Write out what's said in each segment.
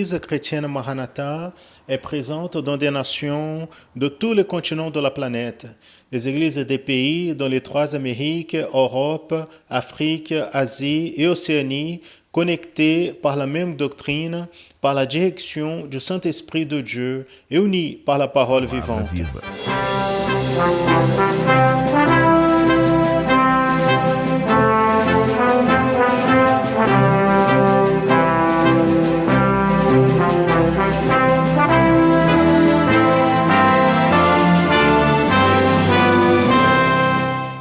l'Église chrétienne Maranatha est présente dans des nations de tous les continents de la planète. Des églises des pays dans les 3 Amériques, Europe, Afrique, Asie et Océanie, connectés par la même doctrine, par la direction du Saint-Esprit de Dieu et unis par la parole vivante.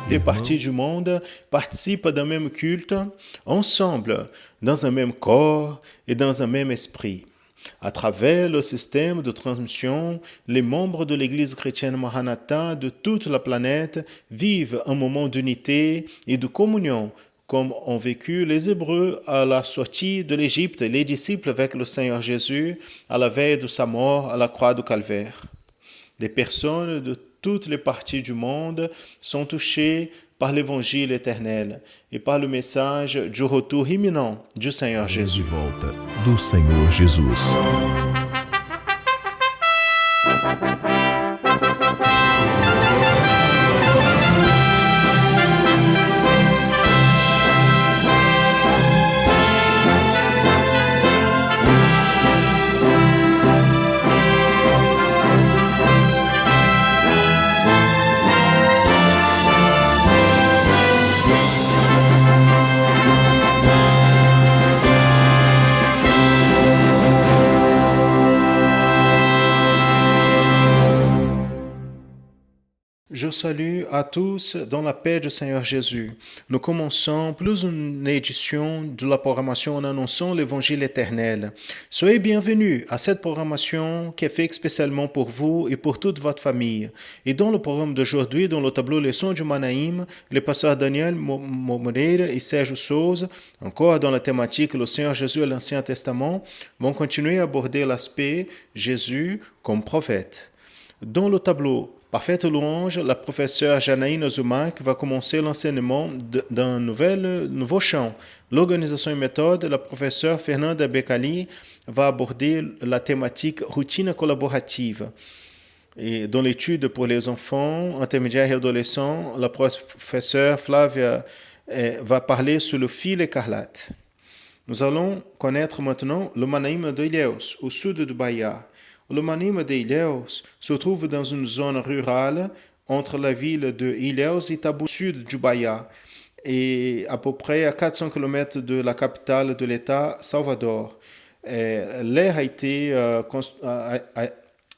Des parties du monde participent d'un même culte, ensemble, dans un même corps et dans un même esprit. À travers le système de transmission, les membres de l'Église chrétienne Maranatha de toute la planète vivent un moment d'unité et de communion, comme ont vécu les Hébreux à la sortie de l'Égypte et les disciples avec le Seigneur Jésus à la veille de sa mort à la croix du Calvaire. Des personnes de toutes les parties du monde sont touchées par l'évangile éternel et par le message du retour imminent du Seigneur Jésus. De volta do Senhor Jesus. Je salue à tous dans la paix du Seigneur Jésus. Nous commençons plus une édition de la programmation en annonçant l'évangile éternel. Soyez bienvenus à cette programmation qui est faite spécialement pour vous et pour toute votre famille. Et dans le programme d'aujourd'hui, dans le tableau Leçons du Manaïm, les pasteurs Daniel Moreira et Serge Souza, encore dans la thématique Le Seigneur Jésus et l'Ancien Testament, vont continuer à aborder l'aspect Jésus comme prophète. Dans le tableau Parfaite louange, la professeure Janaïna Zumak va commencer l'enseignement d'un nouveau champ. L'organisation et méthode, la professeure Fernanda Becali va aborder la thématique routine collaborative. Et dans l'étude pour les enfants, intermédiaires et adolescents, la professeure Flavia va parler sur le fil écarlate. Nous allons connaître maintenant le Manaïm de Ilhéus, au sud de Bahia. Le Manaïm de Ilhéus se trouve dans une zone rurale entre la ville de Ilhéus et Itabu sud du Bahia et à peu près à 400 km de la capitale de l'État, Salvador. L'aire a été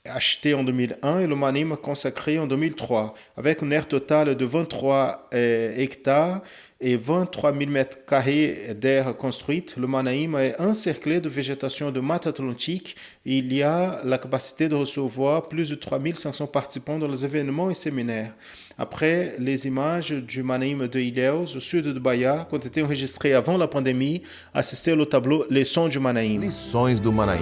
acheté en 2001 et le Manaïm consacré en 2003 avec une aire totale de 23 hectares et 23 000 mètres carrés d'aire construite. Le Manaïm est encerclé de végétation de Mata Atlantique et il y a la capacité de recevoir plus de 3500 participants dans les événements et séminaires. Après, les images du Manaïm de Ilhéus, au sud de Bahia, qui ont été enregistrées avant la pandémie, assistez au tableau Leçons du Manaïm. Lições do Manaim.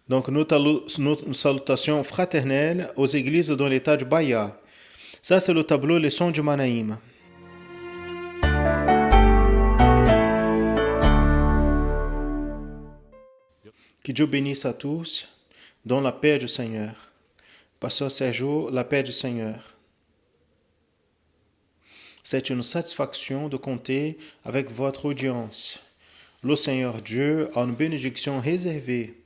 Donc, notre salutation fraternelle aux églises dans l'état du Bahia. Ça, c'est le tableau Leçons du Manaïm. Que Dieu bénisse à tous dans la paix du Seigneur. Pasteur Sergio, la paix du Seigneur. C'est une satisfaction de compter avec votre audience. Le Seigneur Dieu a une bénédiction réservée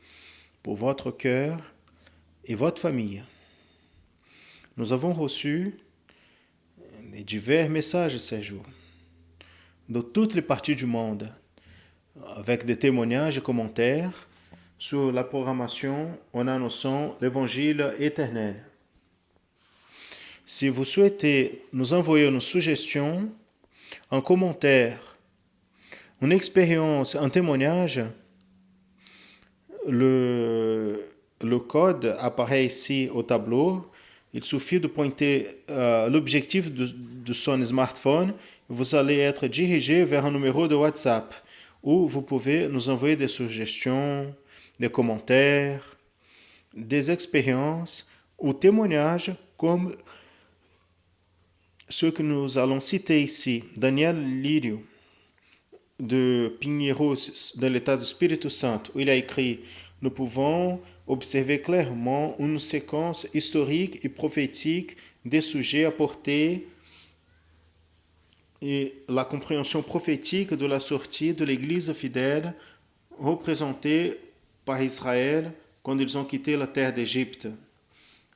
pour votre cœur et votre famille. Nous avons reçu divers messages ces jours de toutes les parties du monde avec des témoignages et commentaires sur la programmation en annonçant l'évangile éternel. Si vous souhaitez nous envoyer une suggestion, un commentaire, une expérience, un témoignage, le code apparaît ici au tableau. Il suffit de pointer l'objectif de son smartphone. Vous allez être dirigé vers un numéro de WhatsApp où vous pouvez nous envoyer des suggestions, des commentaires, des expériences ou témoignages comme ceux que nous allons citer ici, Daniel Lírio, de Pinheiros, dans l'état do Espírito Santo, où il a écrit: nous pouvons observer clairement une séquence historique et prophétique des sujets apportés et la compréhension prophétique de la sortie de l'Église fidèle représentée par Israël quand ils ont quitté la terre d'Égypte.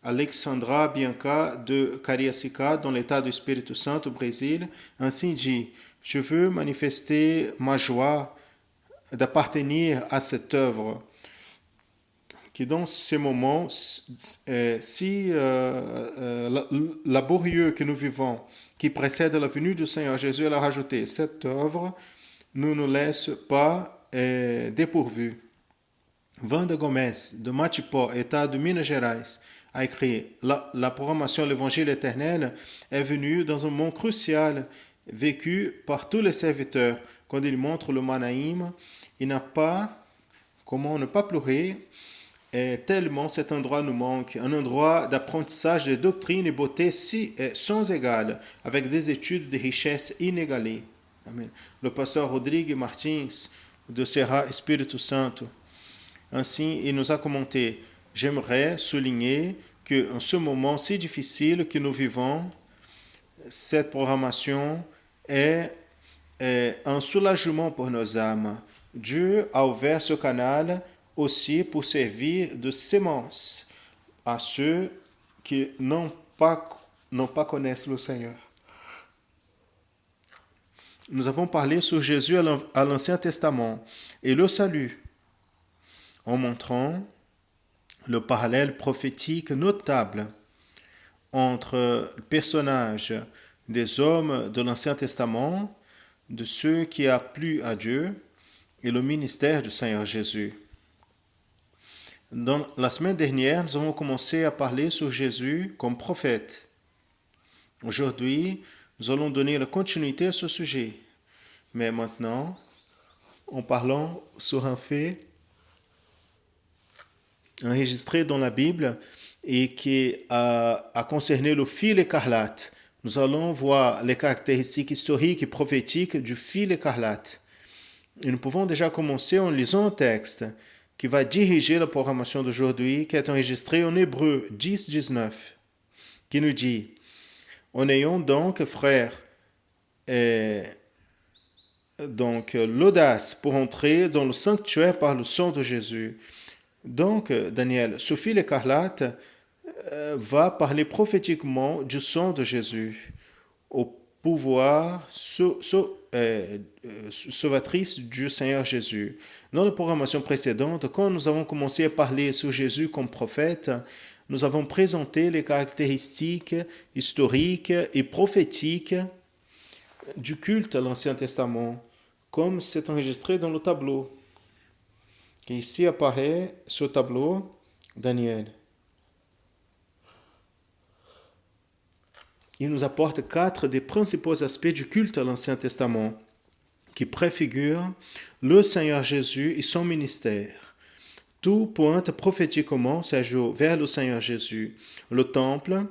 Alexandra Bianca de Cariacica, dans l'état do Espírito Santo, au Brésil, ainsi dit: je veux manifester ma joie d'appartenir à cette œuvre qui, dans ces moments si laborieux que nous vivons, qui précèdent la venue du Seigneur Jésus, elle a rajouté: cette œuvre ne nous laisse pas dépourvus. Wanda Gomes, de Matipó, État de Minas Gerais, a écrit: la programmation de l'Évangile éternel est venue dans un moment crucial vécu par tous les serviteurs. Quand il montre le Manaïm, il n'a pas, comment ne pas pleurer, et tellement cet endroit nous manque, un endroit d'apprentissage de doctrine et beauté sans égal, avec des études de richesse inégalées. Amen. Le pasteur Rodrigue Martins, de Serra Espírito Santo, ainsi, il nous a commenté: j'aimerais souligner qu'en ce moment si difficile que nous vivons, cette programmation est un soulagement pour nos âmes. Dieu a ouvert ce canal aussi pour servir de sémence à ceux qui n'ont pas connaissent le Seigneur. Nous avons parlé sur Jésus à l'Ancien Testament et le salut, en montrant le parallèle prophétique notable entre le personnage des hommes de l'Ancien Testament, de ceux qui a plu à Dieu, et le ministère du Seigneur Jésus. Dans la semaine dernière, nous avons commencé à parler sur Jésus comme prophète. Aujourd'hui, nous allons donner la continuité à ce sujet. Mais maintenant, en parlant sur un fait enregistré dans la Bible et qui a concerné le fil écarlate. Nous allons voir les caractéristiques historiques et prophétiques du fil écarlate. Et nous pouvons déjà commencer en lisant un texte qui va diriger la programmation d'aujourd'hui, qui est enregistré en Hébreu 10, 19, qui nous dit: en ayant donc, frères, l'audace pour entrer dans le sanctuaire par le sang de Jésus. Donc, Daniel, ce fil écarlate va parler prophétiquement du sang de Jésus, au pouvoir sauvatrice du Seigneur Jésus. Dans la programmation précédente, quand nous avons commencé à parler sur Jésus comme prophète, nous avons présenté les caractéristiques historiques et prophétiques du culte à l'Ancien Testament, comme c'est enregistré dans le tableau, qui ici apparaît sur le tableau, Daniel. Il nous apporte 4 des principaux aspects du culte à l'Ancien Testament, qui préfigurent le Seigneur Jésus et son ministère. Tout pointe prophétiquement vers le Seigneur Jésus. Le temple,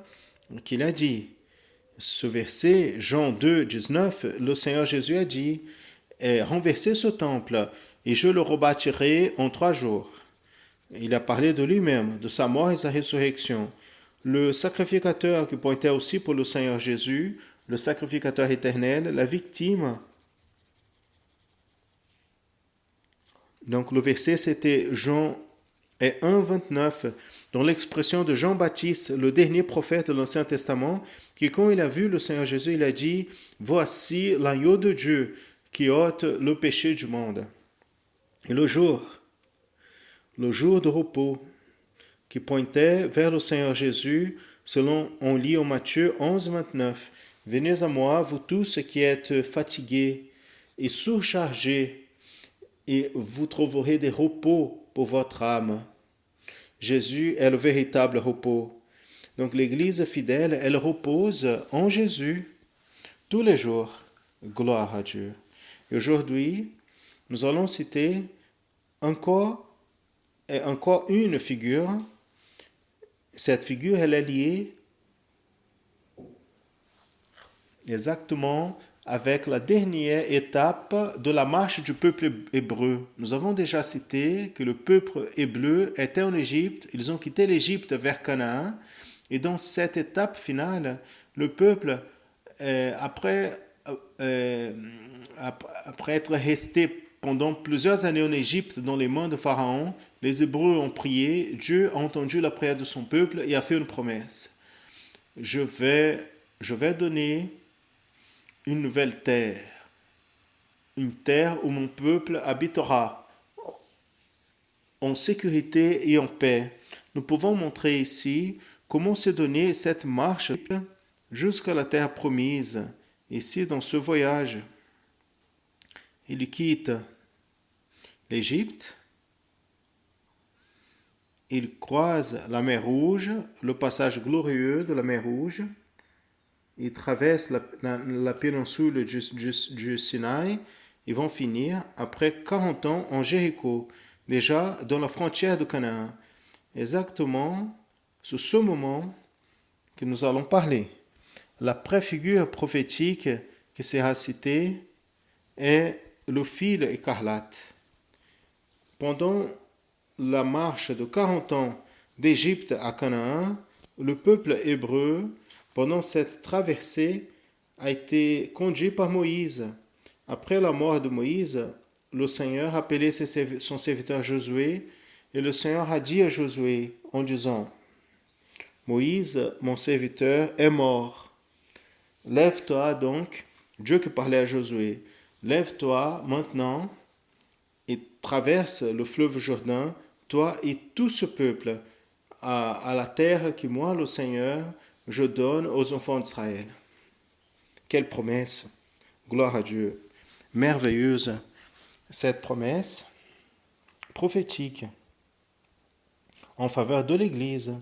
qu'il a dit. Ce verset, Jean 2, 19, le Seigneur Jésus a dit: renversez ce temple et je le rebâtirai en 3 jours. Il a parlé de lui-même, de sa mort et sa résurrection. Le sacrificateur qui pointait aussi pour le Seigneur Jésus, le sacrificateur éternel, la victime. Donc le verset c'était Jean 1, 29, dans l'expression de Jean-Baptiste, le dernier prophète de l'Ancien Testament, qui quand il a vu le Seigneur Jésus, il a dit: voici l'agneau de Dieu qui ôte le péché du monde. Et le jour de repos, qui pointait vers le Seigneur Jésus, selon on lit en Matthieu 11, 29, venez à moi, vous tous qui êtes fatigués et surchargés, et vous trouverez des repos pour votre âme. Jésus est le véritable repos. Donc l'Église fidèle, elle repose en Jésus tous les jours. Gloire à Dieu. Et aujourd'hui, nous allons citer encore une figure. Cette figure, elle est liée exactement avec la dernière étape de la marche du peuple hébreu. Nous avons déjà cité que le peuple hébreu était en Égypte, ils ont quitté l'Égypte vers Canaan, et dans cette étape finale, le peuple, après, après être resté pendant plusieurs années en Égypte dans les mains de Pharaon, les Hébreux ont prié, Dieu a entendu la prière de son peuple et a fait une promesse. Je vais donner une nouvelle terre, une terre où mon peuple habitera en sécurité et en paix. Nous pouvons montrer ici comment s'est donnée cette marche jusqu'à la terre promise. Ici, dans ce voyage, il quitte l'Égypte, il croise la mer Rouge, le passage glorieux de la mer Rouge, ils traversent la péninsule du Sinaï. Ils vont finir après 40 ans en Jéricho, déjà dans la frontière de Canaan. Exactement c'est ce moment que nous allons parler. La préfigure prophétique qui sera citée est le fil écarlate. Pendant la marche de 40 ans d'Égypte à Canaan, le peuple hébreu pendant cette traversée a été conduit par Moïse. Après la mort de Moïse, le Seigneur a appelé son serviteur Josué et le Seigneur a dit à Josué en disant Moïse, mon serviteur, est mort. Lève-toi donc, Dieu qui parlait à Josué, lève-toi maintenant et traverse le fleuve Jourdain, toi et tout ce peuple, à la terre que moi, le Seigneur, je donne aux enfants d'Israël. Quelle promesse! Gloire à Dieu! Merveilleuse cette promesse prophétique en faveur de l'Église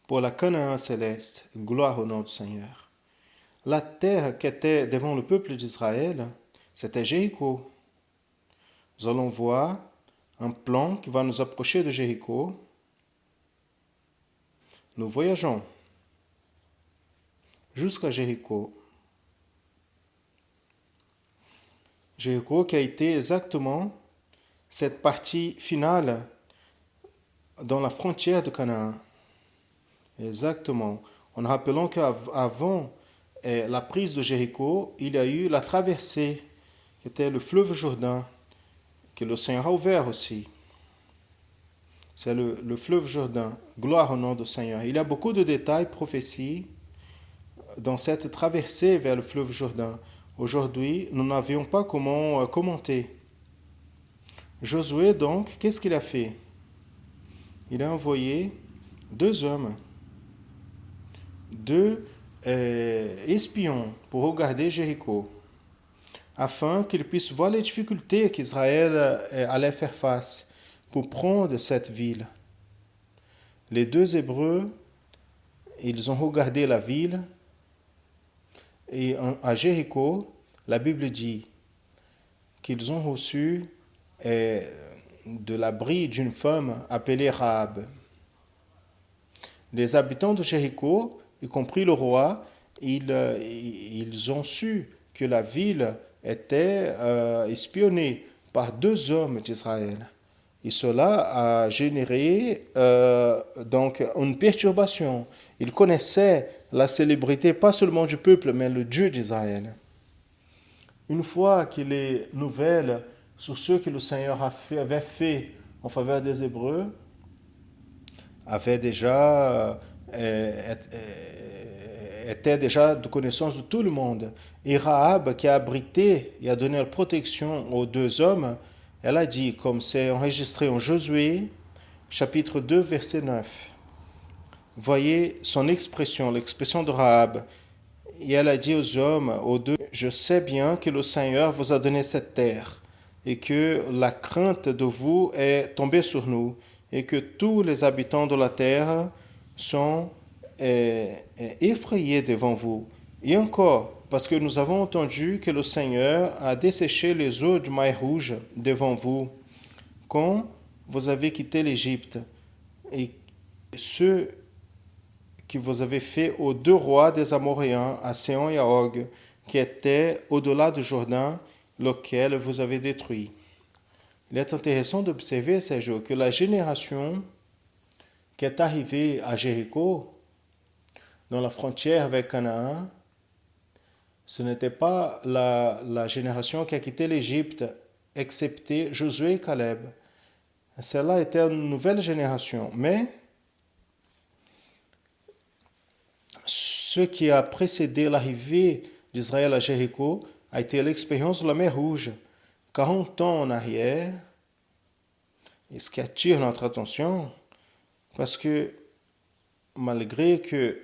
pour la Canaan céleste. Gloire au nom du Seigneur. La terre qui était devant le peuple d'Israël, c'était Jéricho. Nous allons voir un plan qui va nous approcher de Jéricho. Nous voyageons jusqu'à Jéricho. Jéricho qui a été exactement cette partie finale dans la frontière de Canaan. Exactement. En rappelant qu'avant la prise de Jéricho, il y a eu la traversée qui était le fleuve Jourdain, que le Seigneur a ouvert aussi. C'est le fleuve Jourdain. Gloire au nom du Seigneur. Il y a beaucoup de détails, prophéties dans cette traversée vers le fleuve Jourdain. Aujourd'hui, nous n'avions pas comment commenter. Josué, donc, qu'est-ce qu'il a fait? Il a envoyé 2 hommes, 2 espions pour regarder Jéricho, afin qu'ils puissent voir les difficultés qu'Israël allait faire face pour prendre cette ville. Les 2 Hébreux, ils ont regardé la ville, et à Jéricho, la Bible dit qu'ils ont reçu de l'abri d'une femme appelée Rahab. Les habitants de Jéricho, y compris le roi, ils ont su que la ville était espionnée par 2 hommes d'Israël. Et cela a généré donc une perturbation. Ils connaissaient la célébrité pas seulement du peuple, mais le Dieu d'Israël. Une fois que les nouvelles sur ce que le Seigneur avait fait en faveur des Hébreux avaient déjà était déjà de connaissance de tout le monde. Et Rahab, qui a abrité et a donné la protection aux 2 hommes, elle a dit, comme c'est enregistré en Josué, chapitre 2, verset 9. Voyez son expression, l'expression de Rahab. Et elle a dit aux hommes, aux 2, je sais bien que le Seigneur vous a donné cette terre, et que la crainte de vous est tombée sur nous, et que tous les habitants de la terre sont effrayés devant vous. Et encore, parce que nous avons entendu que le Seigneur a desséché les eaux du Mer Rouge devant vous, quand vous avez quitté l'Égypte. Et ceux que vous avez fait aux deux rois des Amoréens, à Séon et à Og, qui étaient au-delà du Jourdain, lequel vous avez détruit. Il est intéressant d'observer, Sergio, que la génération qui est arrivée à Jéricho, dans la frontière avec Canaan, ce n'était pas la génération qui a quitté l'Égypte, excepté Josué et Caleb. Celle-là était une nouvelle génération. Mais ce qui a précédé l'arrivée d'Israël à Jéricho a été l'expérience de la mer Rouge. 40 ans en arrière, et ce qui attire notre attention, parce que malgré que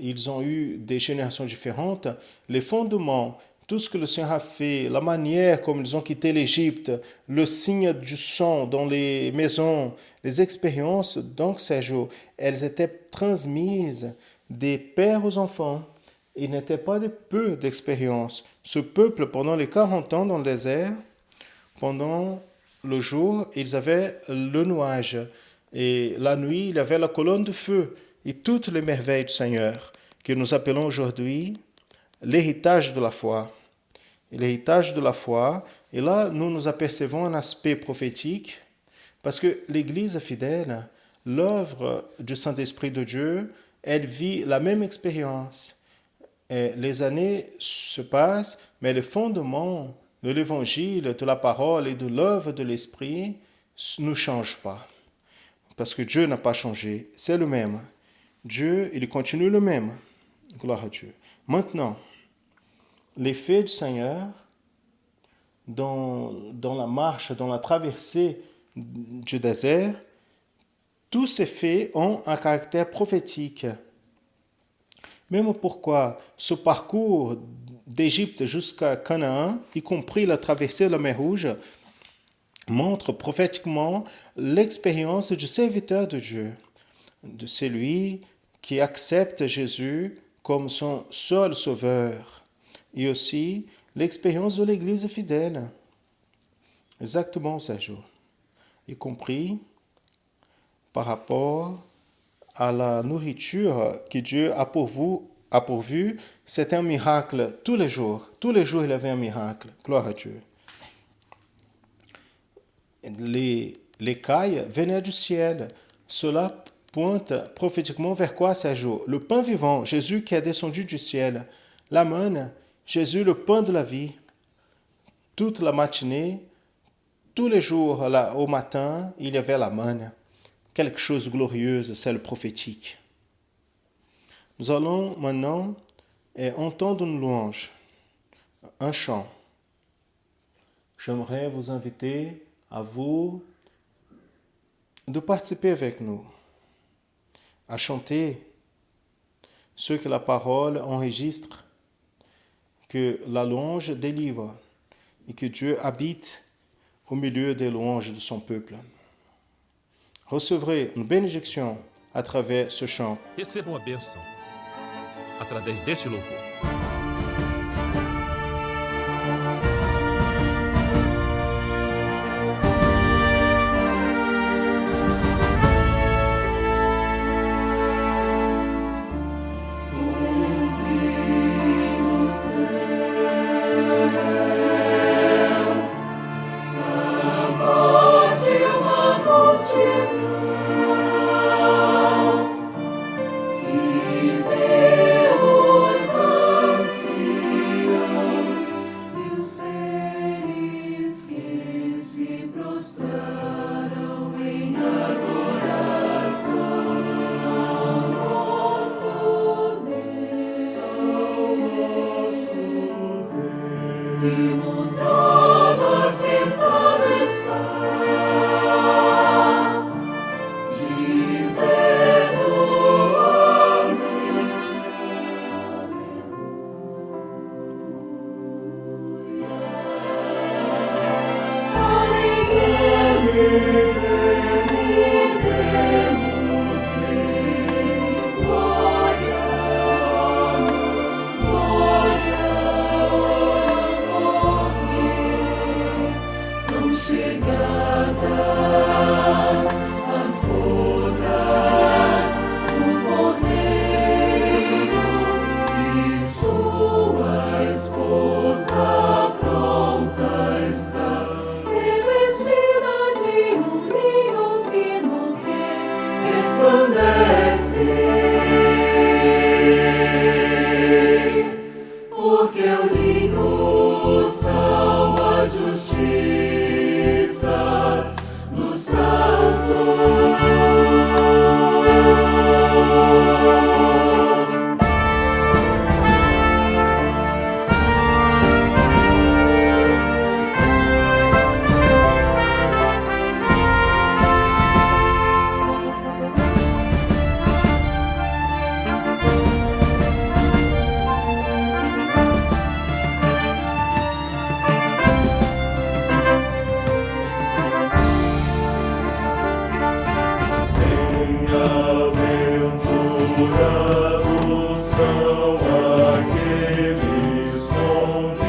ils ont eu des générations différentes, les fondements, tout ce que le Seigneur a fait, la manière comme ils ont quitté l'Égypte, le signe du sang dans les maisons, les expériences, donc Sergio, elles étaient transmises des pères aux enfants. Il n'était pas de peu d'expérience. Ce peuple, pendant les 40 ans dans le désert, pendant le jour, ils avaient le nuage. Et la nuit, il y avait la colonne de feu et toutes les merveilles du Seigneur, que nous appelons aujourd'hui l'héritage de la foi. Et l'héritage de la foi, et là, nous apercevons un aspect prophétique, parce que l'Église fidèle, l'œuvre du Saint-Esprit de Dieu, elle vit la même expérience. Et les années se passent, mais le fondement de l'Évangile, de la parole et de l'œuvre de l'Esprit ne change pas. Parce que Dieu n'a pas changé, c'est le même. Dieu, il continue le même. Gloire à Dieu. Maintenant, l'effet du Seigneur dans la marche, dans la traversée du désert, tous ces faits ont un caractère prophétique. Même pourquoi ce parcours d'Égypte jusqu'à Canaan, y compris la traversée de la mer Rouge, montre prophétiquement l'expérience du serviteur de Dieu, de celui qui accepte Jésus comme son seul sauveur, et aussi l'expérience de l'Église fidèle. Exactement, Sergio. Y compris par rapport à la nourriture que Dieu a pourvu, c'est un miracle tous les jours. Tous les jours, il y avait un miracle. Gloire à Dieu. Les cailles venaient du ciel. Cela pointe prophétiquement vers quoi, Sergio? Le pain vivant, Jésus qui est descendu du ciel. La manne, Jésus, le pain de la vie. Toute la matinée, tous les jours, là, au matin, il y avait la manne. Quelque chose de glorieuse, c'est le prophétique. Nous allons maintenant entendre une louange, un chant. J'aimerais vous inviter à vous de participer avec nous, à chanter ce que la parole enregistre, que la louange délivre et que Dieu habite au milieu des louanges de son peuple. Recevrez une bénédiction à travers ce chant. Recebam a bênção através deste louvor. O teu lindo são as justiças dos santos. Bem-aventurados são aqueles convidados a Jesus, o Cordeiro, Filho de Deus, que vigiarão e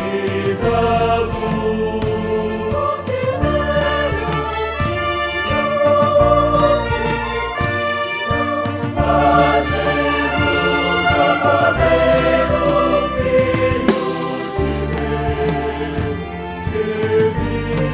orarão e bem-aventurados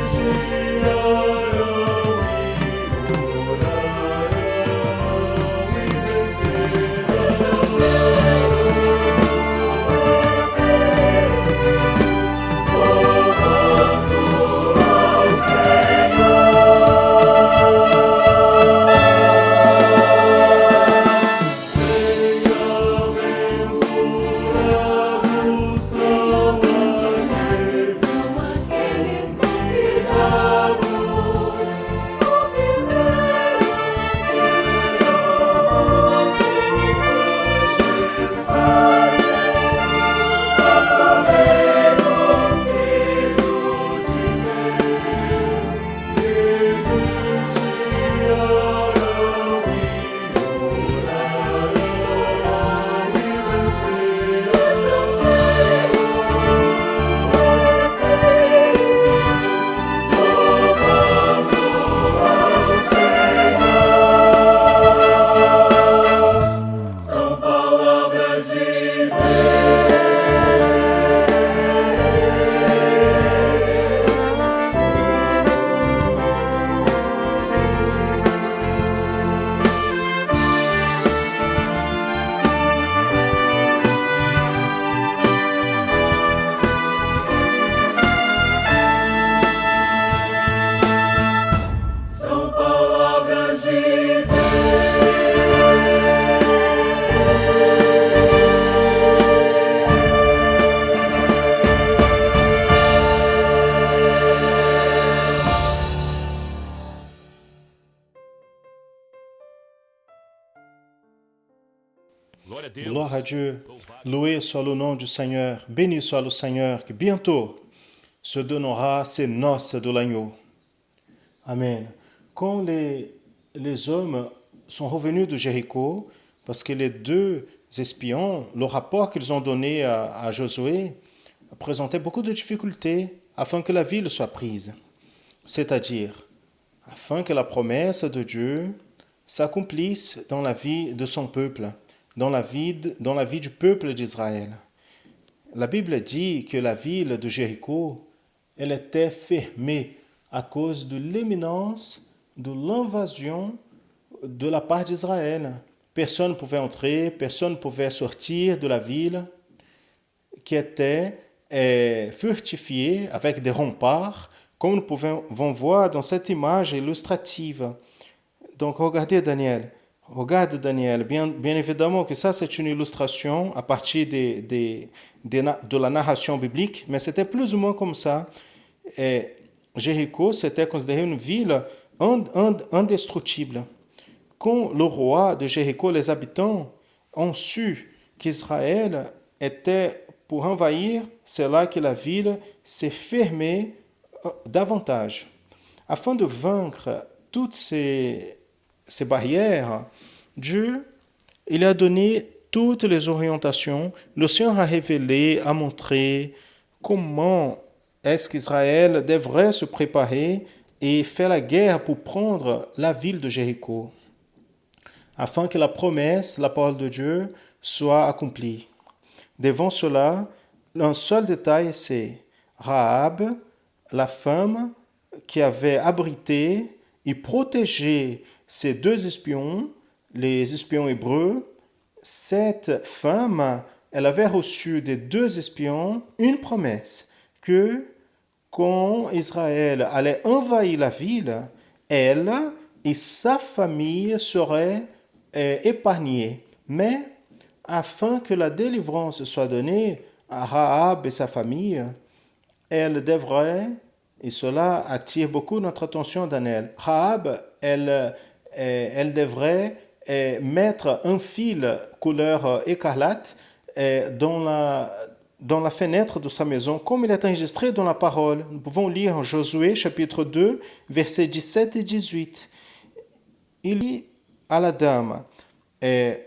são aqueles convidados são palavras de são palavras de Glória a Deus. Gloire à Dieu. Loué soit le nom du Seigneur. Béni soit le Seigneur qui bientôt se donnera ces noces de l'agneau. Amen. Quand les hommes sont revenus de Jéricho, parce que les deux espions, le rapport qu'ils ont donné à Josué, présentait beaucoup de difficultés afin que la ville soit prise. C'est-à-dire, afin que la promesse de Dieu s'accomplisse dans la vie de son peuple, dans la vie du peuple d'Israël. La Bible dit que la ville de Jéricho, elle était fermée à cause de l'imminence de l'invasion de la part d'Israël. Personne ne pouvait entrer, personne ne pouvait sortir de la ville qui était fortifiée avec des remparts, comme nous pouvons voir dans cette image illustrative. Donc regardez Daniel. Regarde Daniel, bien évidemment que ça c'est une illustration à partir de la narration biblique, mais c'était plus ou moins comme ça. Et Jéricho, c'était considéré une ville indestructible. Quand le roi de Jéricho, les habitants, ont su qu'Israël était pour envahir, c'est là que la ville s'est fermée davantage. Afin de vaincre toutes ces barrières, Dieu, il a donné toutes les orientations. Le Seigneur a révélé, a montré comment est-ce qu'Israël devrait se préparer et faire la guerre pour prendre la ville de Jéricho, afin que la promesse, la parole de Dieu, soit accomplie. Devant cela, un seul détail, c'est Rahab, la femme qui avait abrité et protégé ces deux espions, les espions hébreux. Cette femme elle avait reçu des 2 espions une promesse que quand Israël allait envahir la ville, elle et sa famille seraient épargnés. Mais afin que la délivrance soit donnée à Rahab et sa famille, elle devrait, et cela attire beaucoup notre attention dans elle, Rahab, elle devrait mettre un fil couleur écarlate dans la fenêtre de sa maison, comme il est enregistré dans la parole. Nous pouvons lire en Josué chapitre 2, versets 17 et 18. Il dit à la dame,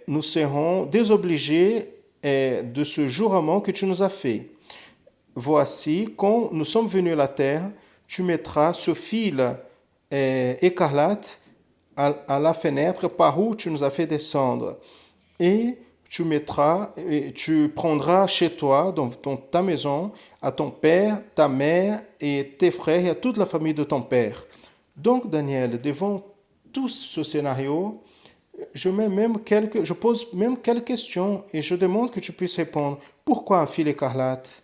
nous serons désobligés de ce jurement que tu nous as fait. Voici, quand nous sommes venus à la terre, tu mettras ce fil écarlate à la fenêtre par où tu nous as fait descendre. Et tu prendras chez toi, dans ta maison, à ton père, ta mère et tes frères et à toute la famille de ton père. Donc, Daniel, devant tout ce scénario, je pose même quelques questions et je demande que tu puisses répondre. Pourquoi un fil écarlate?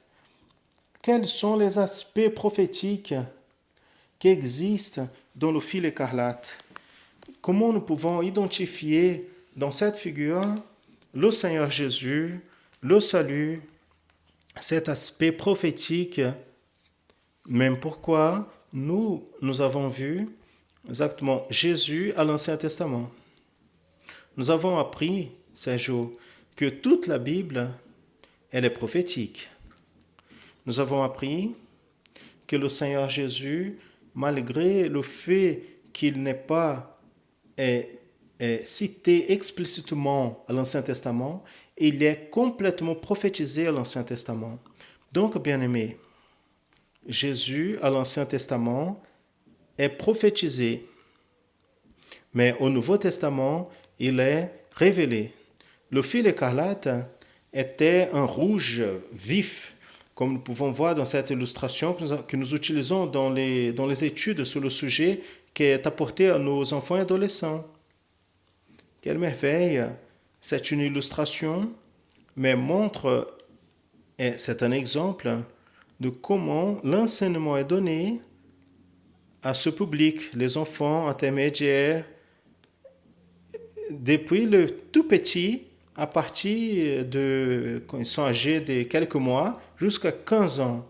Quels sont les aspects prophétiques qui existent dans le fil écarlate? Comment nous pouvons identifier dans cette figure le Seigneur Jésus, le salut, cet aspect prophétique? Même pourquoi nous avons vu exactement Jésus à l'Ancien Testament. Nous avons appris ces jours que toute la Bible, elle est prophétique. Nous avons appris que le Seigneur Jésus, malgré le fait qu'il n'est pas cité explicitement à l'Ancien Testament, il est complètement prophétisé à l'Ancien Testament. Donc, bien-aimés, Jésus à l'Ancien Testament est prophétisé, mais au Nouveau Testament, il est révélé. Le fil écarlate était un rouge vif, comme nous pouvons voir dans cette illustration que nous utilisons dans les études sur le sujet qui est apportée à nos enfants et adolescents. Quelle merveille! C'est une illustration, mais c'est un exemple de comment l'enseignement est donné à ce public, les enfants intermédiaires, depuis le tout petit, à partir de quand ils sont âgés de quelques mois, jusqu'à 15 ans.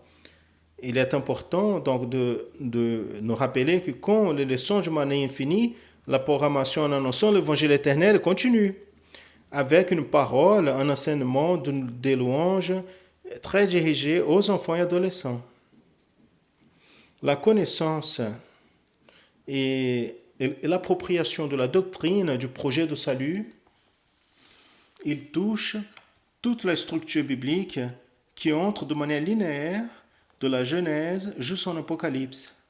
Il est important donc de nous rappeler que quand les leçons du Mané Infini, la programmation en annonçant l'évangile éternel continue, avec une parole, un enseignement, des louanges très dirigées aux enfants et adolescents. La connaissance et l'appropriation de la doctrine du projet de salut, il touche toute la structure biblique qui entre de manière linéaire de la Genèse jusqu'en Apocalypse,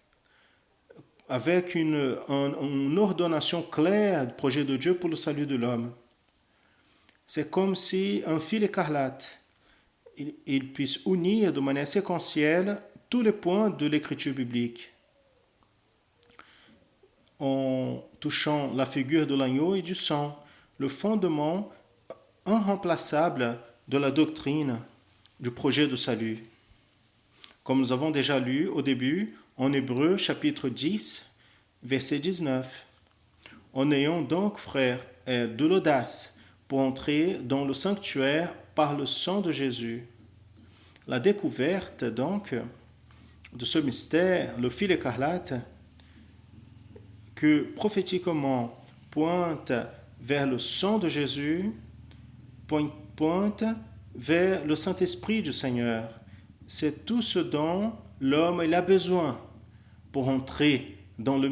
avec une ordonnation claire du projet de Dieu pour le salut de l'homme. C'est comme si un fil écarlate, il puisse unir de manière séquentielle tous les points de l'écriture biblique, en touchant la figure de l'agneau et du sang, le fondement irremplaçable de la doctrine du projet de salut. Comme nous avons déjà lu au début, en Hébreux chapitre 10, verset 19. En ayant donc, frères, de l'audace pour entrer dans le sanctuaire par le sang de Jésus. La découverte, donc, de ce mystère, le fil écarlate, que prophétiquement pointe vers le sang de Jésus, pointe vers le Saint-Esprit du Seigneur. C'est tout ce dont l'homme a besoin pour entrer dans les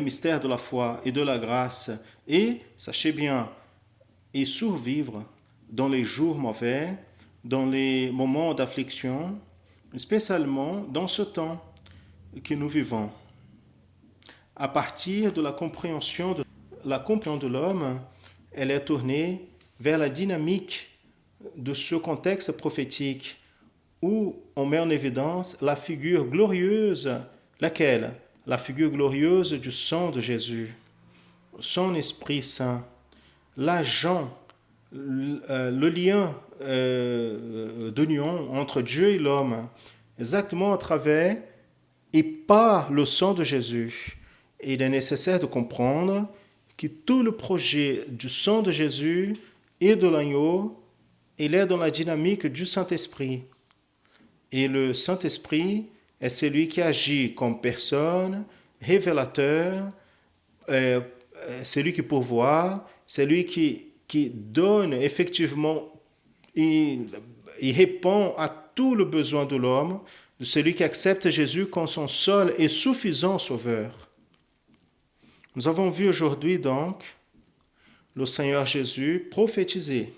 mystères de la foi et de la grâce et, sachez bien, et survivre dans les jours mauvais, dans les moments d'affliction, spécialement dans ce temps que nous vivons. À partir de la compréhension de l'homme, elle est tournée vers la dynamique de ce contexte prophétique où on met en évidence la figure glorieuse, laquelle? La figure glorieuse du sang de Jésus, son Esprit Saint, l'agent, le lien d'union entre Dieu et l'homme, exactement à travers et par le sang de Jésus. Et il est nécessaire de comprendre que tout le projet du sang de Jésus et de l'agneau, il est dans la dynamique du Saint-Esprit. Et le Saint-Esprit est celui qui agit comme personne, révélateur, celui qui pourvoit, celui qui donne effectivement, il répond à tout le besoin de l'homme, de celui qui accepte Jésus comme son seul et suffisant sauveur. Nous avons vu aujourd'hui donc le Seigneur Jésus prophétiser.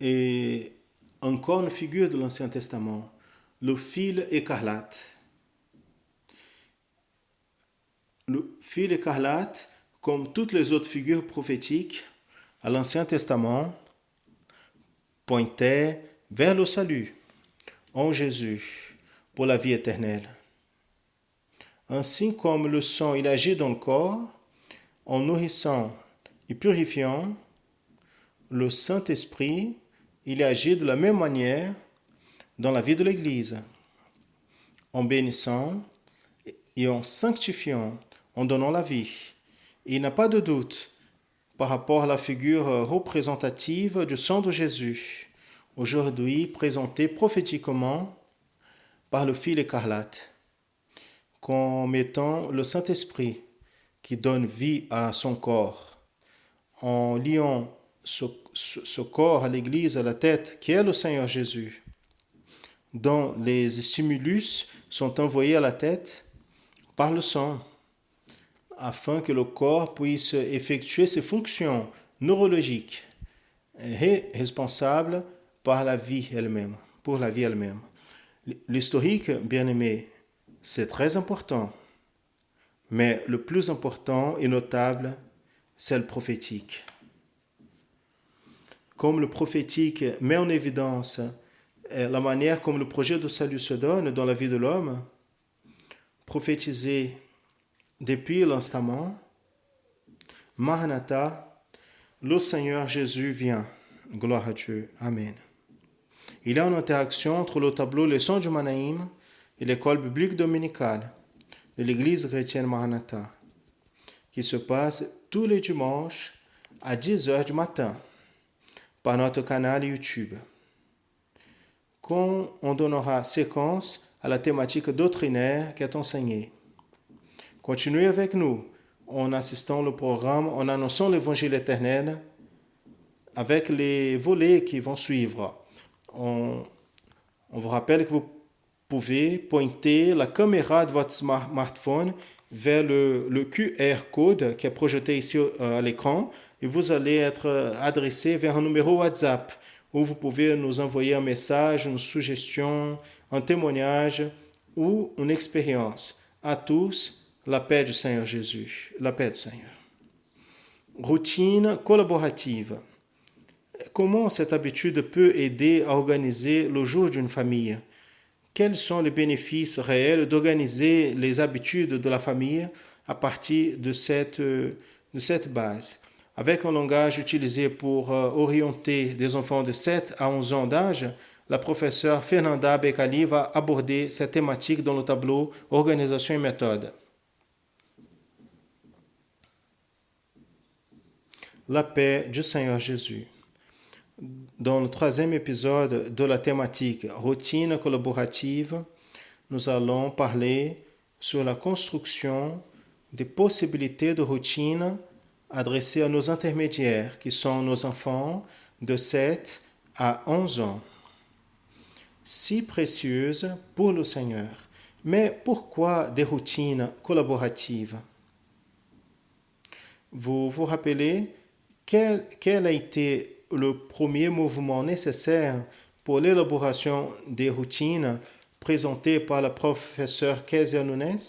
Et encore une figure de l'Ancien Testament, le fil écarlate. Le fil écarlate, comme toutes les autres figures prophétiques à l'Ancien Testament, pointait vers le salut en Jésus pour la vie éternelle. Ainsi comme le sang, il agit dans le corps, en nourrissant et purifiant, le Saint-Esprit, il agit de la même manière dans la vie de l'Église, en bénissant et en sanctifiant, en donnant la vie. Et il n'y a pas de doute par rapport à la figure représentative du sang de Jésus, aujourd'hui présentée prophétiquement par le fil écarlate, comme étant le Saint-Esprit qui donne vie à son corps, en liant ce corps à l'Église, à la tête, qui est le Seigneur Jésus, dont les stimulus sont envoyés à la tête par le sang, afin que le corps puisse effectuer ses fonctions neurologiques responsables par la vie elle-même, pour la vie elle-même. L'historique, bien aimé, c'est très important, mais le plus important et notable, c'est le prophétique. Comme le prophétique met en évidence la manière comme le projet de salut se donne dans la vie de l'homme, prophétisé depuis l'instamment, Maranatha, le Seigneur Jésus vient. Gloire à Dieu. Amen. Il y a une interaction entre le tableau Leçons du Manaïm et l'école biblique dominicale de l'Église chrétienne Maranatha, qui se passe tous les dimanches à 10h du matin par notre canal YouTube. Quand on donnera séquence à la thématique doctrinaire qui est enseignée. Continuez avec nous en assistant au programme, en annonçant l'évangile éternel avec les volets qui vont suivre. On vous rappelle que vous pouvez pointer la caméra de votre smartphone vers le QR code qui est projeté ici à l'écran et vous allez être adressé vers un numéro WhatsApp où vous pouvez nous envoyer un message, une suggestion, un témoignage ou une expérience. À tous, la paix du Seigneur Jésus, la paix du Seigneur. Routine collaborative. Comment cette habitude peut aider à organiser le jour d'une famille? Quels sont les bénéfices réels d'organiser les habitudes de la famille à partir de cette base? Avec un langage utilisé pour orienter des enfants de 7 à 11 ans d'âge, la professeure Fernanda Becali va aborder cette thématique dans le tableau Organisation et méthode. La paix du Seigneur Jésus. Dans le 3e épisode de la thématique Routine collaborative, nous allons parler sur la construction des possibilités de routine adressées à nos intermédiaires, qui sont nos enfants de 7 à 11 ans. Si précieuses pour le Seigneur. Mais pourquoi des routines collaboratives? Vous vous rappelez quel a été le premier mouvement nécessaire pour l'élaboration des routines présentées par la professeure Kezia Nunes?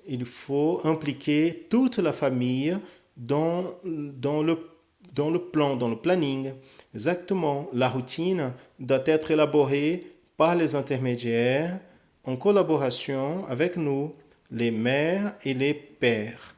Il faut impliquer toute la famille dans le plan, dans le planning. Exactement, la routine doit être élaborée par les intermédiaires en collaboration avec nous, les mères et les pères.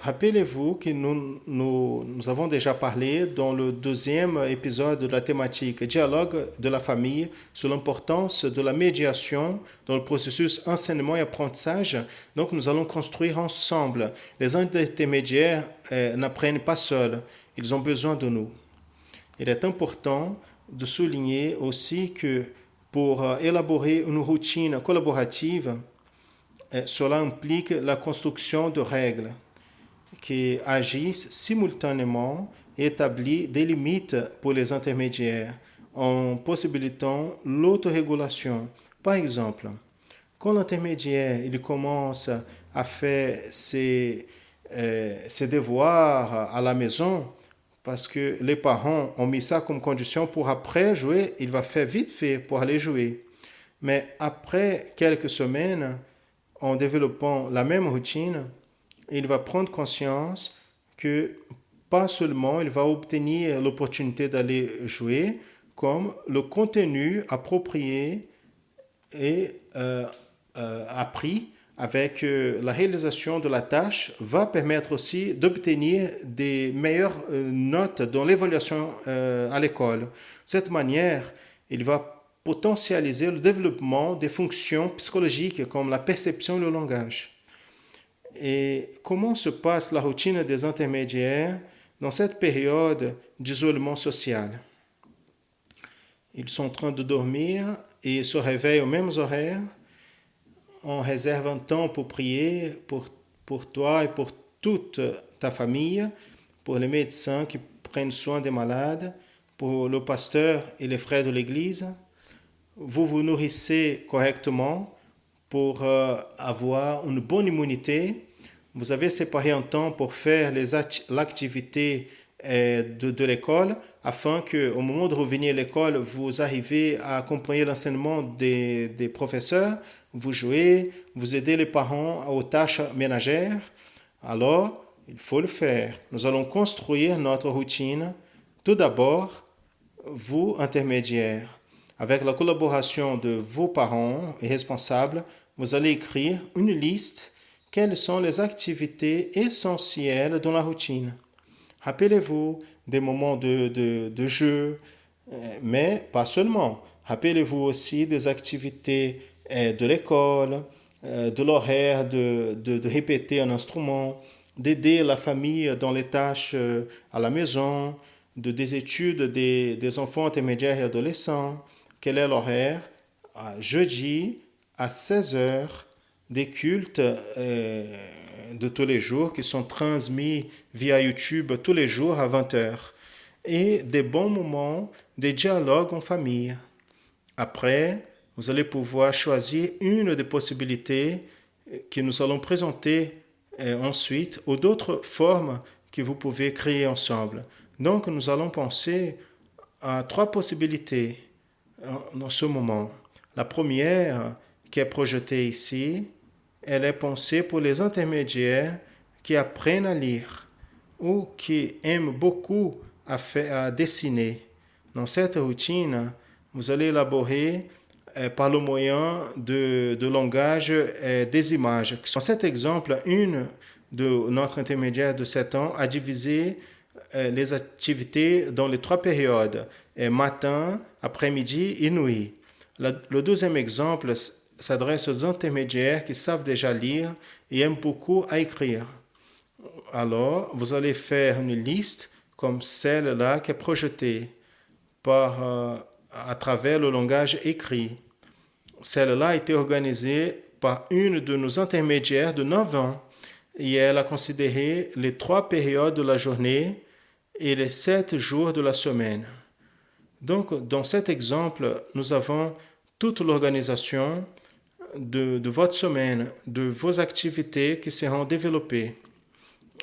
Rappelez-vous que nous avons déjà parlé dans le deuxième épisode de la thématique dialogue de la famille sur l'importance de la médiation dans le processus enseignement et apprentissage. Donc nous allons construire ensemble. Les intermédiaires n'apprennent pas seuls, ils ont besoin de nous. Il est important de souligner aussi que pour élaborer une routine collaborative, cela implique la construction de règles qui agissent simultanément et établissent des limites pour les intermédiaires en possibilitant l'autorégulation. Par exemple, quand l'intermédiaire il commence à faire ses devoirs à la maison, parce que les parents ont mis ça comme condition pour après jouer, il va faire vite fait pour aller jouer. Mais après quelques semaines, en développant la même routine, il va prendre conscience que pas seulement il va obtenir l'opportunité d'aller jouer, comme le contenu approprié et appris avec la réalisation de la tâche va permettre aussi d'obtenir des meilleures notes dans l'évaluation à l'école. De cette manière, il va potentialiser le développement des fonctions psychologiques comme la perception et le langage. Et comment se passe la routine des intermédiaires dans cette période d'isolement social? Ils sont en train de dormir et se réveillent aux mêmes horaires. On réserve un temps pour prier pour toi et pour toute ta famille, pour les médecins qui prennent soin des malades, pour le pasteur et les frères de l'Église. Vous vous nourrissez correctement pour avoir une bonne immunité. Vous avez séparé un temps pour faire l'activité de l'école afin qu'au moment de revenir à l'école, vous arrivez à accompagner l'enseignement des professeurs, vous jouez, vous aidez les parents aux tâches ménagères. Alors, il faut le faire. Nous allons construire notre routine. Tout d'abord, vous, intermédiaires, avec la collaboration de vos parents et responsables, vous allez écrire une liste quelles sont les activités essentielles dans la routine. Rappelez-vous des moments de jeu, mais pas seulement. Rappelez-vous aussi des activités de l'école, de l'horaire de répéter un instrument, d'aider la famille dans les tâches à la maison, des études des enfants intermédiaires et adolescents. Quel est l'horaire? Jeudi à 16 heures, des cultes de tous les jours qui sont transmis via YouTube tous les jours à 20 heures. Et des bons moments, des dialogues en famille. Après, vous allez pouvoir choisir une des possibilités que nous allons présenter ensuite ou d'autres formes que vous pouvez créer ensemble. Donc, nous allons penser à 3 possibilités dans ce moment. La première qui est projetée ici, elle est pensée pour les intermédiaires qui apprennent à lire ou qui aiment beaucoup à dessiner. Dans cette routine, vous allez élaborer par le moyen de langage des images. Dans cet exemple, une de notre intermédiaire de 7 ans a divisé les activités dans les 3 périodes, matin, après-midi et nuit. Le deuxième exemple s'adresse aux intermédiaires qui savent déjà lire et aiment beaucoup à écrire. Alors, vous allez faire une liste comme celle-là qui est projetée à travers le langage écrit. Celle-là a été organisée par une de nos intermédiaires de 9 ans et elle a considéré les 3 périodes de la journée et les 7 jours de la semaine. Donc, dans cet exemple, nous avons toute l'organisation de votre semaine, de vos activités qui seront développées.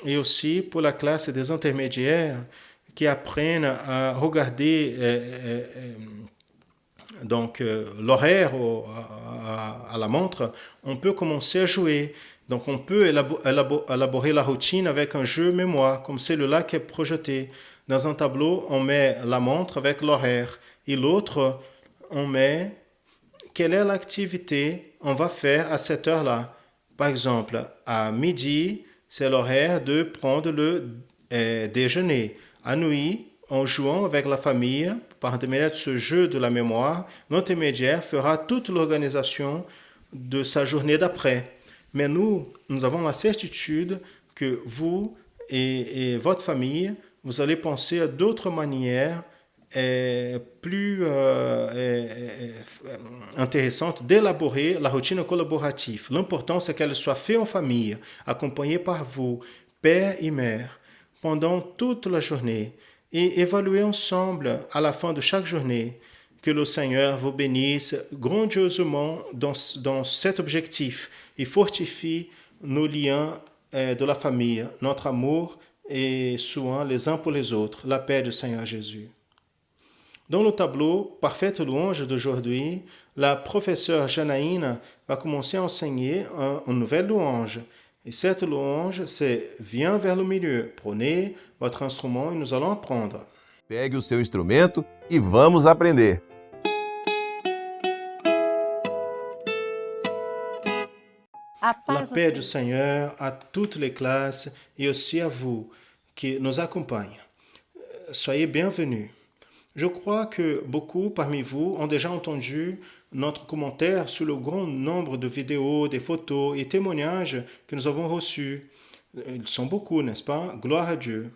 Et aussi pour la classe des intermédiaires qui apprennent à regarder l'horaire à la montre, on peut commencer à jouer. Donc on peut élaborer la routine avec un jeu mémoire, comme celui-là qui est projeté. Dans un tableau, on met la montre avec l'horaire. Et l'autre, on met quelle est l'activité qu'on va faire à cette heure-là. Par exemple, à midi, c'est l'horaire de prendre le déjeuner. À nuit, en jouant avec la famille, par intermédiaire de ce jeu de la mémoire, notre intermédiaire fera toute l'organisation de sa journée d'après. Mais nous avons la certitude que vous et votre famille, vous allez penser à d'autres manières plus intéressantes d'élaborer la routine collaborative. L'important, c'est qu'elle soit faite en famille, accompagnée par vous, père et mère, pendant toute la journée, et évaluer ensemble à la fin de chaque journée. Que le Seigneur vous bénisse grandiosement dans cet objectif et fortifie nos liens de la famille, notre amour et soin les uns pour les autres, la paix du Seigneur Jésus. Dans le tableau Parfaite louange d'aujourd'hui, la professeure Janaïne va commencer à enseigner une nouvelle louange. Et cette louange, c'est Viens vers le milieu. Prenez votre instrument et nous allons apprendre. Pegue o seu instrumento e vamos aprender. La paix du Seigneur à toutes les classes et aussi à vous qui nous accompagnent. Soyez bienvenus. Je crois que beaucoup parmi vous ont déjà entendu notre commentaire sur le grand nombre de vidéos, des photos et témoignages que nous avons reçus. Ils sont beaucoup, n'est-ce pas? Gloire à Dieu.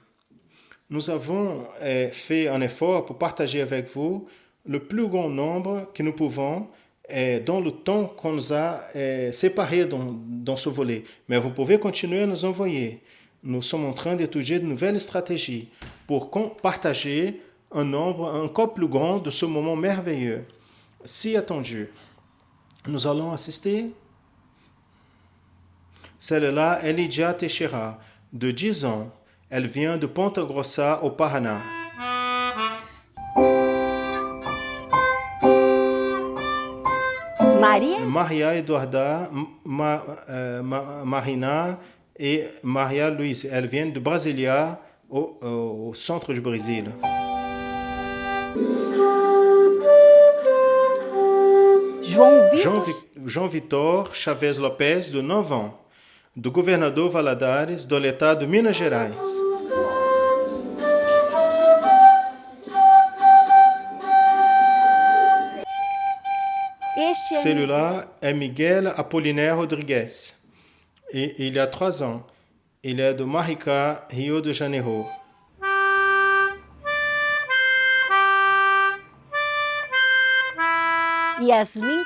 Nous avons fait un effort pour partager avec vous le plus grand nombre que nous pouvons dans le temps qu'on nous a séparés dans ce volet. Mais vous pouvez continuer à nous envoyer. Nous sommes en train d'étudier de nouvelles stratégies pour partager un nombre encore plus grand de ce moment merveilleux, si attendu. Nous allons assister. Celle-là est Lydia Teixeira, de 10 ans. Elle vient de Ponta Grossa, au Paraná. Maria Eduarda, Marina et Maria Luiz. Elles viennent de Brasília, au centre du Brésil. João Vitor Chavez Lopes, de 9 ans, do Governador Valadares, do Estado de Minas Gerais. Celui-là est Miguel Apolinaire Rodrigues. Et il a 3 ans. Il est de Maricá, Rio de Janeiro.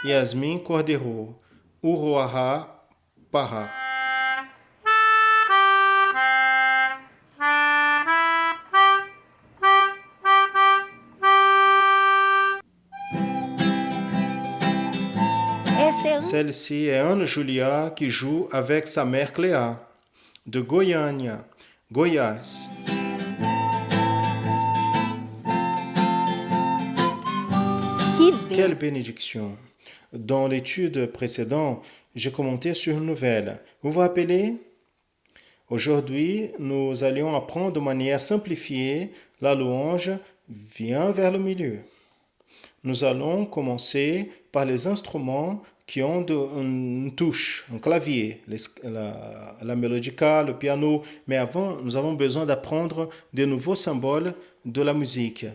Yasmin Cordeiro, Uruahá, Pará. Celle-ci est Ana Julia qui joue avec sa mère Cléa, de Goiânia, Goiás. Quelle bénédiction! Dans l'étude précédente, j'ai commenté sur une nouvelle. Vous vous rappelez? Aujourd'hui, nous allions apprendre de manière simplifiée la louange « Viens vers le milieu ». Nous allons commencer par les instruments qui ont une touche, un clavier, la mélodica, le piano. Mais avant, nous avons besoin d'apprendre de nouveaux symboles de la musique.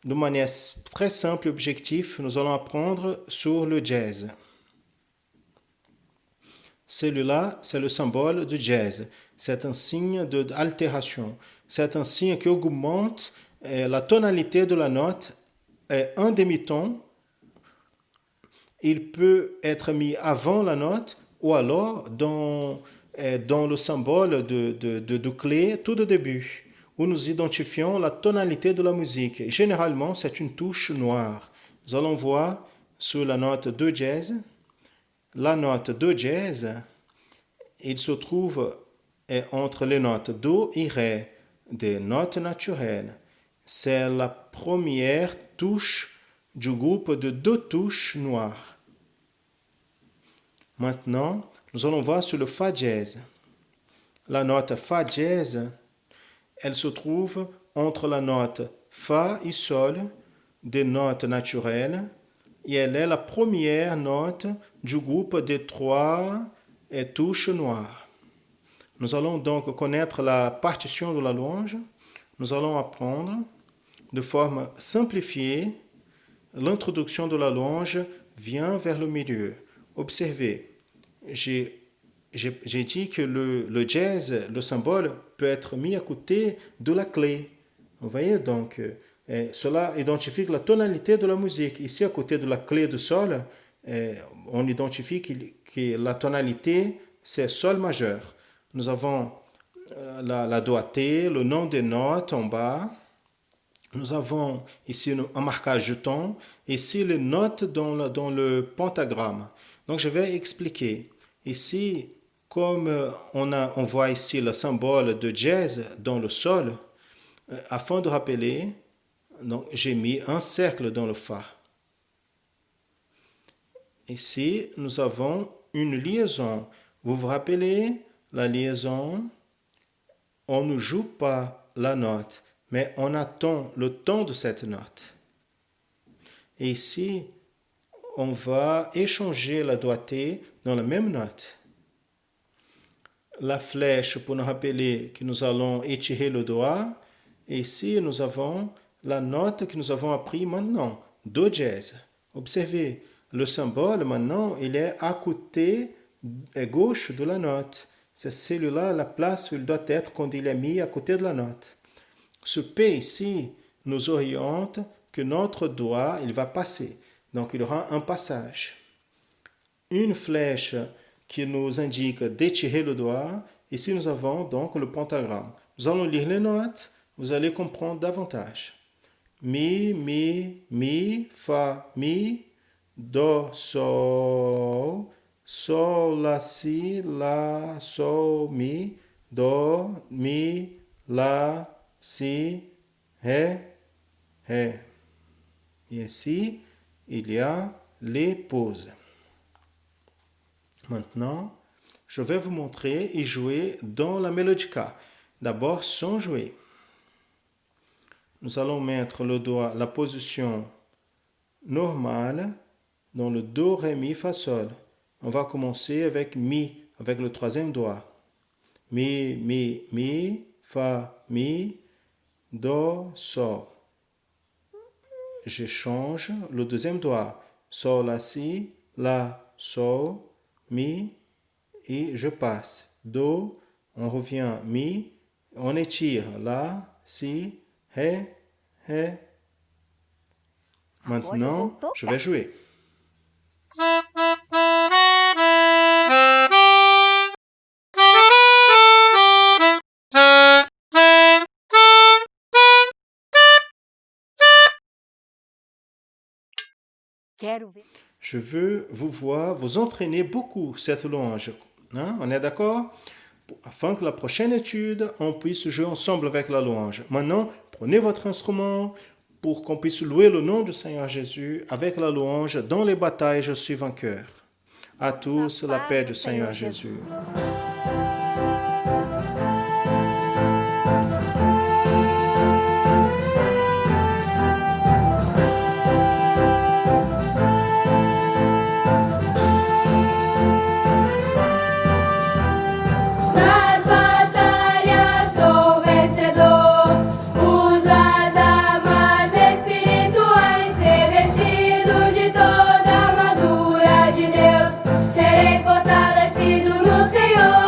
De manière très simple et objective, nous allons apprendre sur le jazz. Celui-là, c'est le symbole du jazz. C'est un signe d'altération. C'est un signe qui augmente la tonalité de la note un demi-ton. Il peut être mis avant la note ou alors dans le symbole de clé tout au début, où nous identifions la tonalité de la musique. Généralement, c'est une touche noire. Nous allons voir sur la note do jazz. La note do jazz, il se trouve entre les notes do et ré, des notes naturelles. C'est la première touche du groupe de 2 touches noires. Maintenant, nous allons voir sur le fa jazz. La note fa jazz, elle se trouve entre la note fa et sol, des notes naturelles, et elle est la première note du groupe des 3 touches noires. Nous allons donc connaître la partition de la louange. Nous allons apprendre de forme simplifiée l'introduction de la louange vient vers le milieu. Observez, j'ai dit que le jazz, le symbole, peut être mis à côté de la clé. Vous voyez donc, cela identifie la tonalité de la musique. Ici, à côté de la clé de sol, on identifie que la tonalité, c'est sol majeur. Nous avons la doigté, le nom des notes en bas. Nous avons ici un marquage de ton. Ici, les notes dans le pentagramme. Donc, je vais expliquer. Ici, comme on voit ici le symbole de jazz dans le sol, afin de rappeler, donc, j'ai mis un cercle dans le fa. Ici, nous avons une liaison. Vous vous rappelez, la liaison, on ne joue pas la note, mais on attend le ton de cette note. Et ici, on va échanger la doigté dans la même note. La flèche pour nous rappeler que nous allons étirer le doigt. Et ici, nous avons la note que nous avons appris maintenant, do jazz. Observez, le symbole maintenant, il est à côté gauche de la note. C'est celui-là la place où il doit être quand il est mis à côté de la note. Ce P ici nous oriente que notre doigt, il va passer. Donc, il y aura un passage. Une flèche qui nous indique d'étirer le doigt. Ici, nous avons donc le pentagramme. Nous allons lire les notes. Vous allez comprendre davantage. Mi, fa, mi, do, sol, sol, la, si, mi, do, mi, la, si, ré. Et ici, il y a les pauses. Maintenant, je vais vous montrer et jouer dans la mélodica. D'abord, sans jouer. Nous allons mettre le doigt, la position normale dans le do, ré, mi, fa, sol. On va commencer avec mi, avec le troisième doigt. Mi, fa, mi, do, sol. Je change le deuxième doigt. Sol, la, sol, mi, et je passe. Do, on revient, mi, on étire, la, si, ré. Maintenant, je vais jouer. Je veux vous voir, vous entraîner beaucoup cette louange. Hein? On est d'accord? Afin que la prochaine étude, on puisse jouer ensemble avec la louange. Maintenant, prenez votre instrument pour qu'on puisse louer le nom du Seigneur Jésus avec la louange. Dans les batailles, je suis vainqueur. À tous, la paix du Seigneur Jésus. Serei fortalecido no Senhor.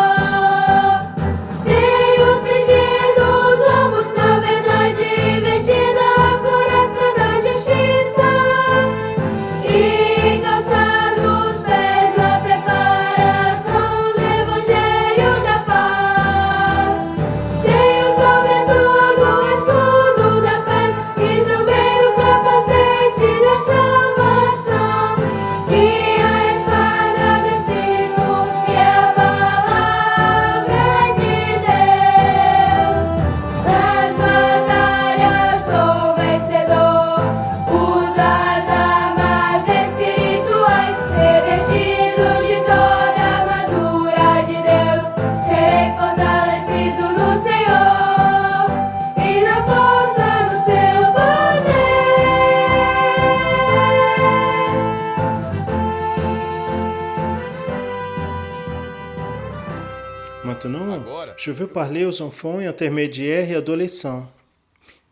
Maintenant, Agora. je veux parler aux enfants intermédiaires et adolescents.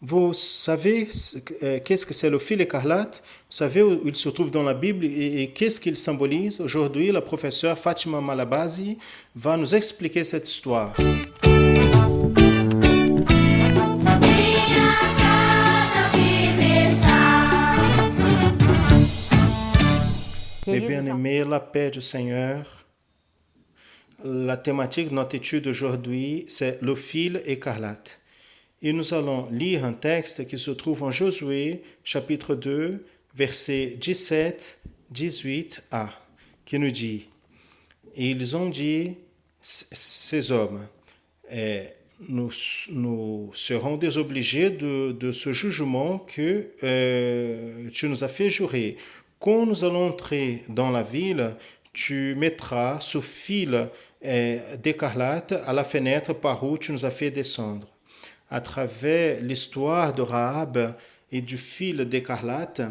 Vous savez qu'est-ce que c'est le fil écarlate? Vous savez où il se trouve dans la Bible et qu'est-ce qu'il symbolise? Aujourd'hui, la professeure Fatima Malabazi va nous expliquer cette histoire. Mes bien-aimés, la paix du Seigneur. La thématique de notre étude aujourd'hui, c'est le fil écarlate. Et nous allons lire un texte qui se trouve en Josué, chapitre 2, versets 17-18a, qui nous dit, « Et ils ont dit, ces hommes, nous serons désobligés de ce jugement que tu nous as fait jurer. Quand nous allons entrer dans la ville, tu mettras ce fil d'écarlate à la fenêtre par où tu nous as fait descendre. » À travers l'histoire de Rahab et du fil d'écarlate,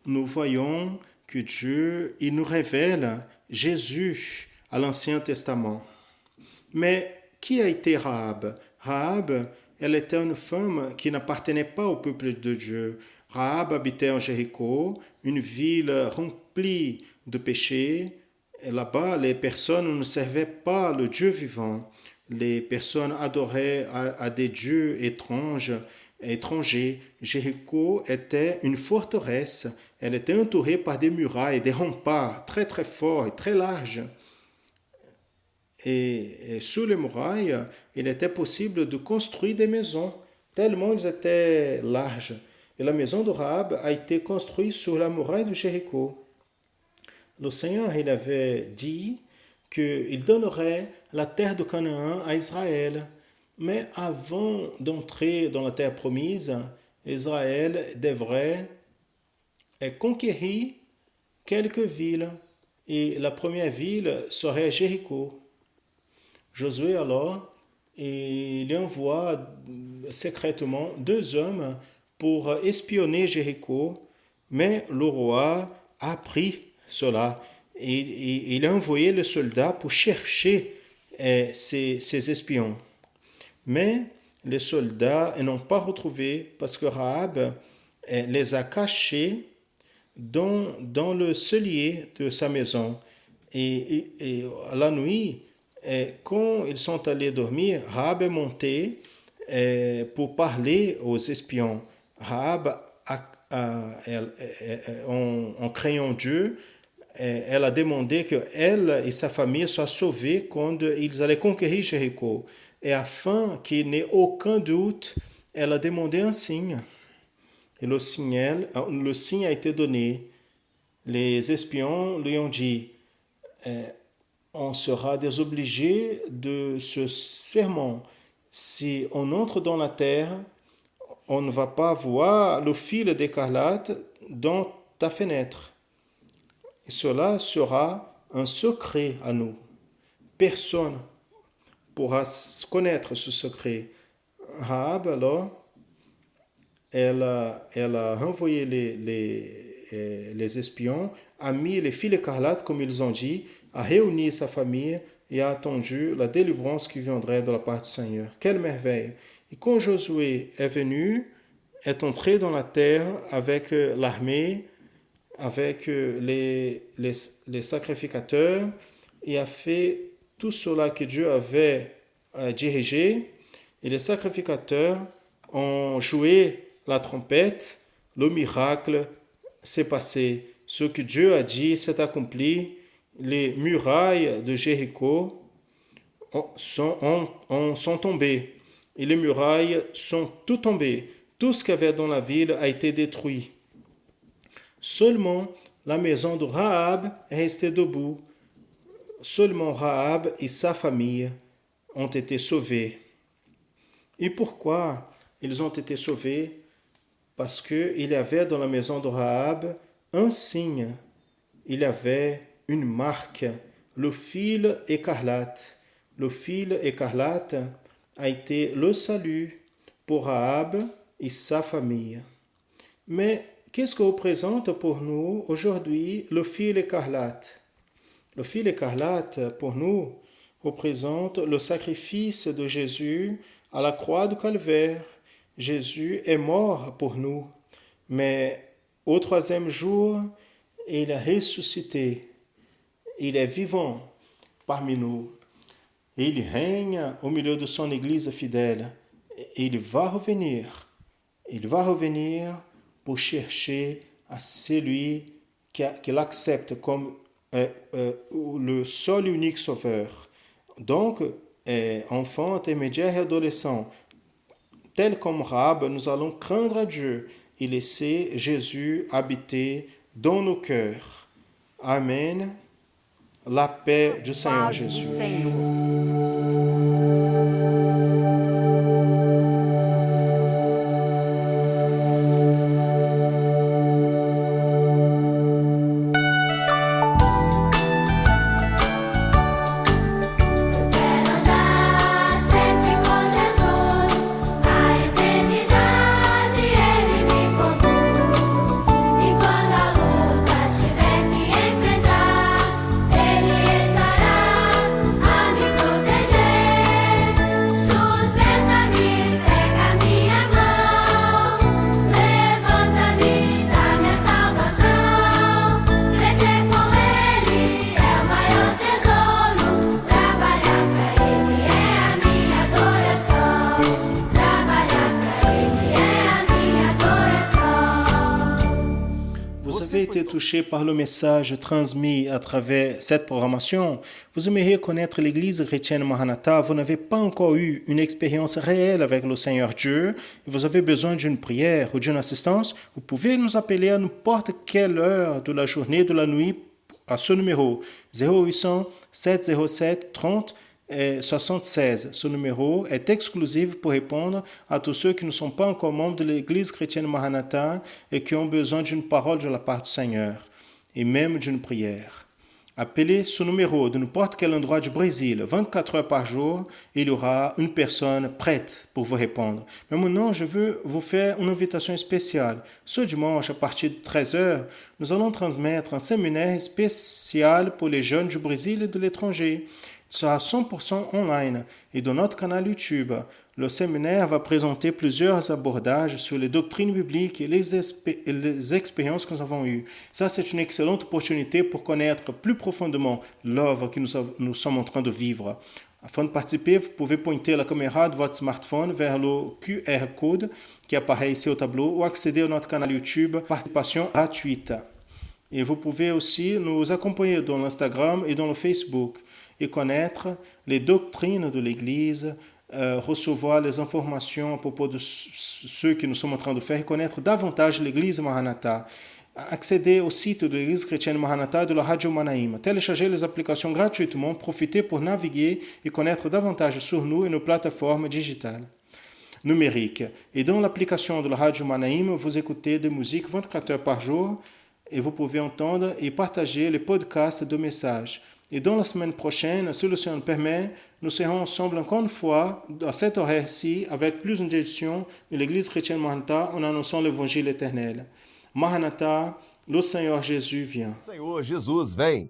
nous voyons que Dieu il nous révèle Jésus à l'Ancien Testament. Mais qui a été Rahab? Rahab, elle était une femme qui n'appartenait pas au peuple de Dieu. Rahab habitait en Jéricho, une ville remplie de péchés. Et là-bas, les personnes ne servaient pas le Dieu vivant. Les personnes adoraient à des dieux étrangers. Jéricho était une forteresse. Elle était entourée par des murailles, des remparts très très forts et très larges. Et sous les murailles, il était possible de construire des maisons, tellement ils étaient larges. Et la maison de Rahab a été construite sur la muraille de Jéricho. Le Seigneur, il avait dit qu'il donnerait la terre de Canaan à Israël. Mais avant d'entrer dans la terre promise, Israël devrait conquérir quelques villes. Et la première ville serait Jéricho. Josué alors, il envoie secrètement 2 hommes pour espionner Jéricho, mais le roi a appris cela. Et il a envoyé les soldats pour chercher ces espions. Mais les soldats n'ont pas retrouvé parce que Rahab les a cachés dans le cellier de sa maison. Et la nuit, quand ils sont allés dormir, Rahab est monté pour parler aux espions. Rahab, en craignant Dieu, elle a demandé que elle et sa famille soient sauvés quand ils allaient conquérir Jéricho. Et afin qu'il n'ait aucun doute, elle a demandé un signe. Et le signe a été donné. Les espions lui ont dit, on sera désobligé de ce serment. Si on entre dans la terre, on ne va pas voir le fil d'écarlate dans ta fenêtre. Et cela sera un secret à nous. Personne pourra connaître ce secret. Rahab, alors, elle a renvoyé les espions, a mis les fils écarlates, comme ils ont dit, a réuni sa famille et a attendu la délivrance qui viendrait de la part du Seigneur. Quelle merveille! Et quand Josué est venu, est entré dans la terre avec l'armée, avec les sacrificateurs, et a fait tout cela que Dieu avait dirigé. Et les sacrificateurs ont joué la trompette. Le miracle s'est passé. Ce que Dieu a dit s'est accompli. Les murailles de Jéricho sont tombées. Et les murailles sont toutes tombées. Tout ce qu'il y avait dans la ville a été détruit. Seulement la maison de Rahab est restée debout. Seulement Rahab et sa famille ont été sauvés. Et pourquoi ils ont été sauvés? Parce qu'il y avait dans la maison de Rahab un signe. Il y avait une marque, le fil écarlate. Le fil écarlate a été le salut pour Rahab et sa famille. Mais qu'est-ce que représente pour nous aujourd'hui le fil écarlate? Le fil écarlate, pour nous, représente le sacrifice de Jésus à la croix du Calvaire. Jésus est mort pour nous, mais au troisième jour, il a ressuscité. Il est vivant parmi nous. Il règne au milieu de son Église fidèle. Il va revenir. Il va revenir pour chercher à celui qui l'accepte comme le seul et unique sauveur. Donc, enfants, intermédiaires et adolescents, tel comme Rahab, nous allons craindre à Dieu et laisser Jésus habiter dans nos cœurs. Amen. La paix du Seigneur Paz do Jésus. Senhor. Quero andar sempre com Jesus, a eternidade Ele me conduz. E quando a luta tiver que enfrentar, Ele estará a me proteger. Sustenta-me, pega minha mão, levanta-me da minha salvação. Crescer com Ele é o maior tesouro. Trabalhar pra Ele é a minha adoração. Trabalhar pra Ele é a minha adoração. Vous avez été touché par le message transmis à travers cette programmation. Vous aimeriez connaître l'Église chrétienne Maranatha. Vous n'avez pas encore eu une expérience réelle avec le Seigneur Dieu et vous avez besoin d'une prière ou d'une assistance. Vous pouvez nous appeler à n'importe quelle heure de la journée, de la nuit, à ce numéro 0800 707 30 76. Ce numéro est exclusif pour répondre à tous ceux qui ne sont pas encore membres de l'Église chrétienne Maranatha et qui ont besoin d'une parole de la part du Seigneur et même d'une prière. Appelez ce numéro de n'importe quel endroit du Brésil, 24 heures par jour, et il y aura une personne prête pour vous répondre. Mais maintenant, je veux vous faire une invitation spéciale. Ce dimanche, à partir de 13 heures, nous allons transmettre un séminaire spécial pour les jeunes du Brésil et de l'étranger. Il sera 100% online et dans notre canal YouTube. Le séminaire va présenter plusieurs abordages sur les doctrines bibliques et les expériences que nous avons eues. Ça, c'est une excellente opportunité pour connaître plus profondément l'œuvre que nous sommes en train de vivre. Afin de participer, vous pouvez pointer la caméra de votre smartphone vers le QR code qui apparaît ici au tableau ou accéder à notre canal YouTube Participation gratuite. Et vous pouvez aussi nous accompagner dans l'Instagram et dans le Facebook et connaître les doctrines de l'Église, recevoir les informations à propos de ce que nous sommes en train de faire et connaître davantage l'Église Maranatha. Accéder au site de l'Église chrétienne Maranatha et de la Radio Manaïm. Télécharger les applications gratuitement, profiter pour naviguer et connaître davantage sur nous et nos plateformes digitales numériques. Et dans l'application de la Radio Manaïm, vous écoutez des musiques 24 heures par jour et vous pouvez entendre et partager les podcasts de messages. Et dans la semaine prochaine, si le Seigneur le permet, nous serons ensemble encore une fois à cette horaire-ci avec plus d'une édition de l'Église chrétienne Maranatha en annonçant l'évangile éternel. Maranatha, le Seigneur Jésus vient. Senhor Jesus vem.